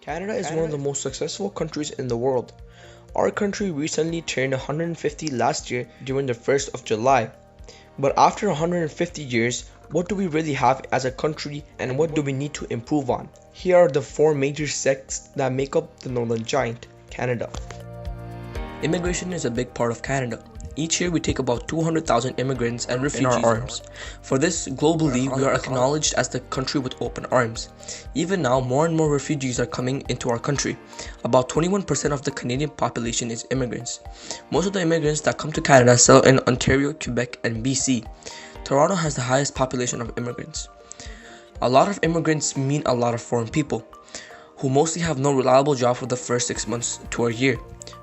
Canada is one of the most successful countries in the world. Our country recently turned 150 last year during the 1st of July. But after 150 years, what do we really have as a country and what do we need to improve on? Here are the four major sects that make up the Northern Giant, Canada. Immigration is a big part of Canada. Each year we take about 200,000 immigrants and refugees in our arms. For this, globally, we are acknowledged as the country with open arms. Even now, more and more refugees are coming into our country. About 21% of the Canadian population is immigrants. Most of the immigrants that come to Canada settle in Ontario, Quebec, and BC. Toronto has the highest population of immigrants. A lot of immigrants mean a lot of foreign people, who mostly have no reliable job for the first 6 months to a year.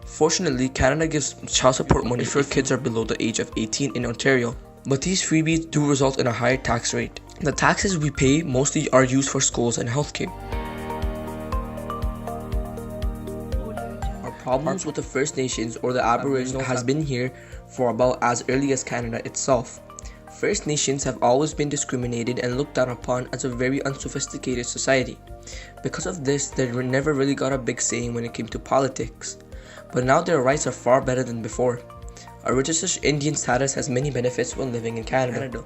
Fortunately, Canada gives child support money if your kids are below the age of 18 in Ontario, but these freebies do result in a higher tax rate. The taxes we pay mostly are used for schools and healthcare. Our problems with the First Nations or the Aboriginal has been here for about as early as Canada itself. First Nations have always been discriminated and looked down upon as a very unsophisticated society. Because of this, they never really got a big say when it came to politics. But now their rights are far better than before. A registered Indian status has many benefits when living in Canada.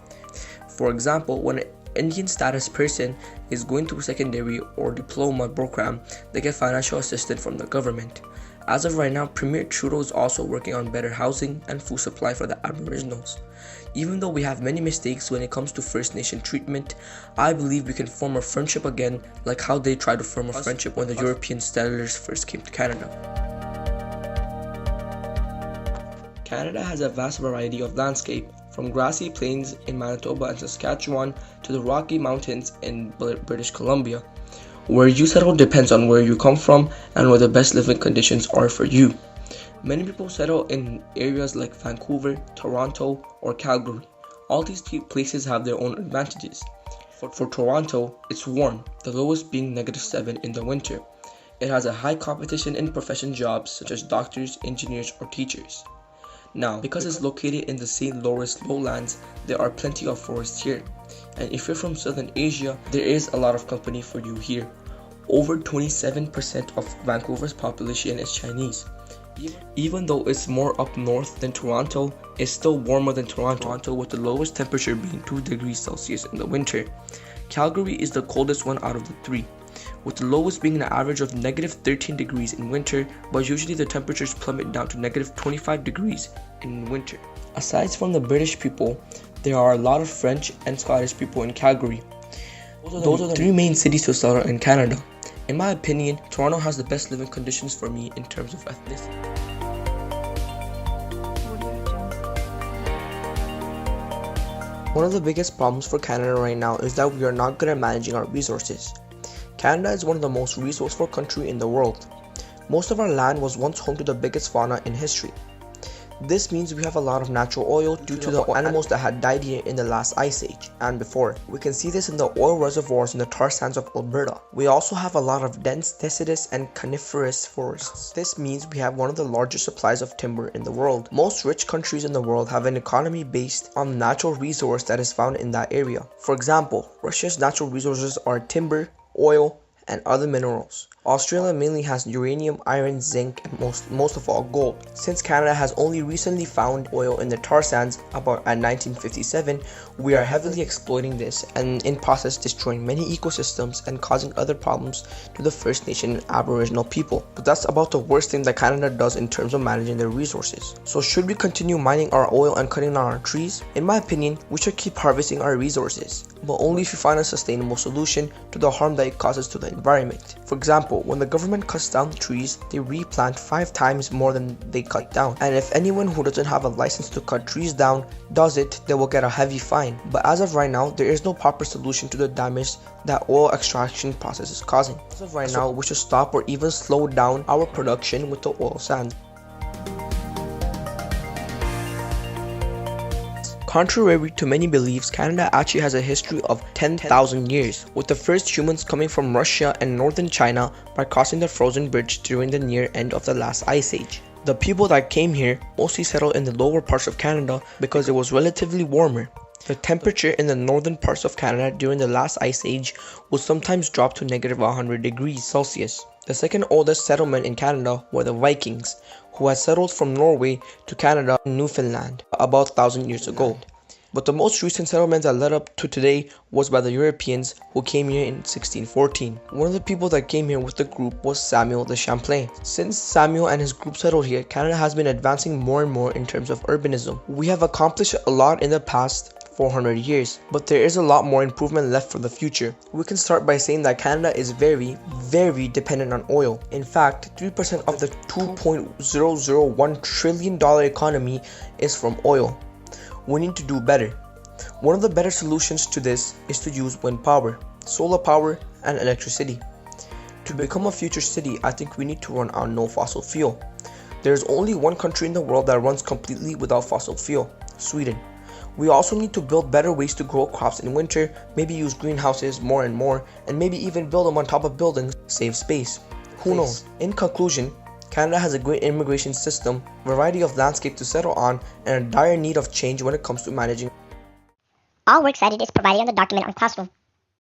For example, when an Indian status person is going through secondary or diploma program, they get financial assistance from the government. As of right now, Premier Trudeau is also working on better housing and food supply for the Aboriginals. Even though we have many mistakes when it comes to First Nation treatment, I believe we can form a friendship again like how they tried to form a friendship when the European settlers first came to Canada. Canada has a vast variety of landscape, from grassy plains in Manitoba and Saskatchewan to the Rocky Mountains in British Columbia. Where you settle depends on where you come from and where the best living conditions are for you. Many people settle in areas like Vancouver, Toronto, or Calgary. All these places have their own advantages. For Toronto, it's warm, the lowest being -7 in the winter. It has a high competition in profession jobs such as doctors, engineers, or teachers. Now, because it's located in the St. Lawrence lowlands, there are plenty of forests here. And if you're from Southern Asia, there is a lot of company for you here. Over 27% of Vancouver's population is Chinese. Even though it's more up north than Toronto, it's still warmer than Toronto, with the lowest temperature being 2 degrees Celsius in the winter. Calgary is the coldest one out of the three, with the lowest being an average of -13 degrees in winter, but usually the temperatures plummet down to -25 degrees in winter. Aside from the British people, there are a lot of French and Scottish people in Calgary. Those are the three main cities to settle in Canada. In my opinion, Toronto has the best living conditions for me in terms of ethnicity. One of the biggest problems for Canada right now is that we are not good at managing our resources. Canada is one of the most resourceful countries in the world. Most of our land was once home to the biggest fauna in history. This means we have a lot of natural oil due to the animals that had died here in the last ice age and before. We can see this in the oil reservoirs in the tar sands of Alberta. We also have a lot of dense deciduous and coniferous forests. This means we have one of the largest supplies of timber in the world. Most rich countries in the world have an economy based on the natural resource that is found in that area. For example, Russia's natural resources are timber, oil, and other minerals. Australia mainly has uranium, iron, zinc, and most of all gold. Since Canada has only recently found oil in the tar sands about at 1957, we are heavily exploiting this and in process destroying many ecosystems and causing other problems to the First Nation and Aboriginal people. But that's about the worst thing that Canada does in terms of managing their resources. So should we continue mining our oil and cutting down our trees? In my opinion, we should keep harvesting our resources, but only if we find a sustainable solution to the harm that it causes to the environment. For example, when the government cuts down trees, they replant 5 times more than they cut down. And if anyone who doesn't have a license to cut trees down does it, they will get a heavy fine. But as of right now, there is no proper solution to the damage that oil extraction process is causing. As of right now, we should stop or even slow down our production with the oil sands. Contrary to many beliefs, Canada actually has a history of 10,000 years, with the first humans coming from Russia and northern China by crossing the frozen bridge during the near end of the last ice age. The people that came here mostly settled in the lower parts of Canada because it was relatively warmer. The temperature in the northern parts of Canada during the last ice age would sometimes drop to -100 degrees Celsius. The second oldest settlement in Canada were the Vikings, who had settled from Norway to Canada and Newfoundland about 1,000 years ago. But the most recent settlement that led up to today was by the Europeans who came here in 1614. One of the people that came here with the group was Samuel de Champlain. Since Samuel and his group settled here, Canada has been advancing more and more in terms of urbanism. We have accomplished a lot in the past 400 years, but there is a lot more improvement left for the future. We can start by saying that Canada is very dependent on oil. In fact, 3% of the $2.001 trillion economy is from oil. We need to do better. One of the better solutions to this is to use wind power, solar power, and electricity. To become a future city, I think we need to run on no fossil fuel. There is only one country in the world that runs completely without fossil fuel, Sweden. We also need to build better ways to grow crops in winter, maybe use greenhouses more and more, and maybe even build them on top of buildings, save space. Who knows? In conclusion, Canada has a great immigration system, variety of landscape to settle on, and a dire need of change when it comes to managing. All works cited is provided on the document on Classroom.